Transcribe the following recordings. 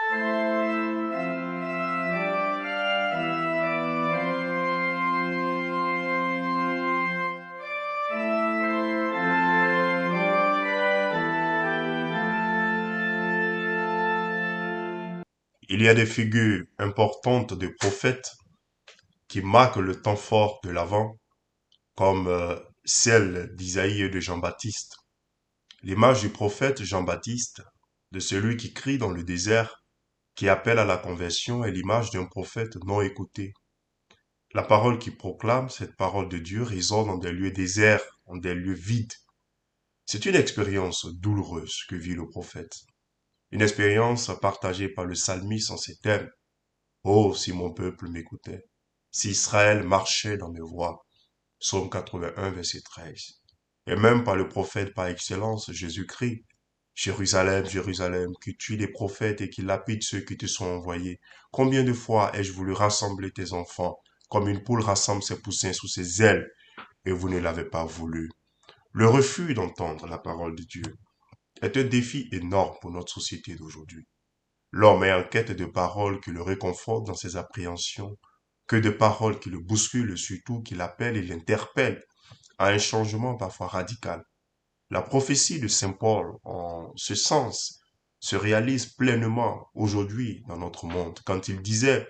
Il y a des figures importantes de prophètes qui marquent le temps fort de l'Avent, comme celle d'Isaïe et de Jean-Baptiste. L'image du prophète Jean-Baptiste, de celui qui crie dans le désert, qui appelle à la conversion, est l'image d'un prophète non écouté. La parole qui proclame, cette parole de Dieu, résonne dans des lieux déserts, dans des lieux vides. C'est une expérience douloureuse que vit le prophète. Une expérience partagée par le psalmiste en ces thèmes. Oh, si mon peuple m'écoutait, si Israël marchait dans mes voies. Psaume 81, verset 13. Et même par le prophète par excellence, Jésus-Christ. Jérusalem, Jérusalem, qui tue les prophètes et qui lapide ceux qui te sont envoyés. Combien de fois ai-je voulu rassembler tes enfants, comme une poule rassemble ses poussins sous ses ailes, et vous ne l'avez pas voulu. Le refus d'entendre la parole de Dieu est un défi énorme pour notre société d'aujourd'hui. L'homme est en quête de paroles qui le réconfortent dans ses appréhensions, que de paroles qui le bousculent, surtout qui l'appellent et l'interpellent à un changement parfois radical. La prophétie de Saint Paul, en ce sens, se réalise pleinement aujourd'hui dans notre monde, quand il disait,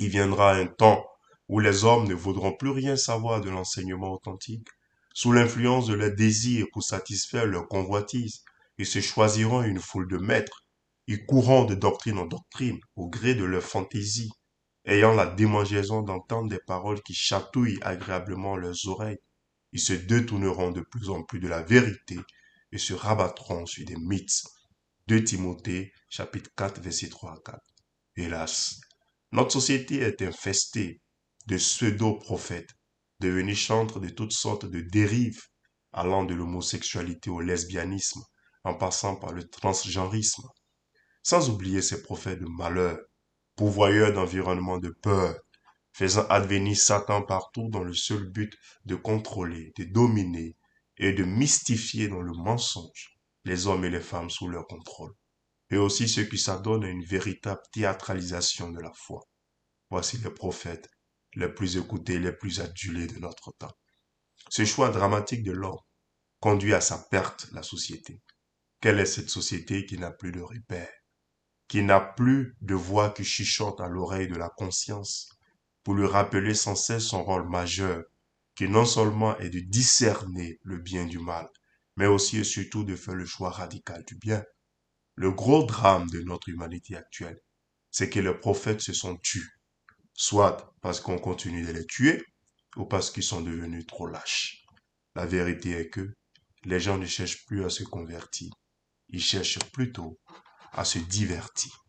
il viendra un temps où les hommes ne voudront plus rien savoir de l'enseignement authentique, sous l'influence de leurs désirs pour satisfaire leurs convoitises, ils se choisiront une foule de maîtres, ils courront de doctrine en doctrine, au gré de leur fantaisie, ayant la démangeaison d'entendre des paroles qui chatouillent agréablement leurs oreilles. Ils se détourneront de plus en plus de la vérité et se rabattront sur des mythes. 2 Timothée, chapitre 4, verset 3 à 4. Hélas, notre société est infestée de pseudo-prophètes, devenus chantres de toutes sortes de dérives, allant de l'homosexualité au lesbianisme, en passant par le transgenrisme, sans oublier ces prophètes de malheur, pourvoyeurs d'environnements de peur, faisant advenir Satan partout dans le seul but de contrôler, de dominer et de mystifier dans le mensonge les hommes et les femmes sous leur contrôle, et aussi ceux qui s'adonnent à une véritable théâtralisation de la foi. Voici les prophètes les plus écoutés, les plus adulés de notre temps. Ce choix dramatique de l'homme conduit à sa perte, la société. Quelle est cette société qui n'a plus de repères, qui n'a plus de voix qui chuchote à l'oreille de la conscience pour lui rappeler sans cesse son rôle majeur, qui non seulement est de discerner le bien du mal, mais aussi et surtout de faire le choix radical du bien. Le gros drame de notre humanité actuelle, c'est que les prophètes se sont tus, soit parce qu'on continue de les tuer, ou parce qu'ils sont devenus trop lâches. La vérité est que les gens ne cherchent plus à se convertir, ils cherchent plutôt à se divertir.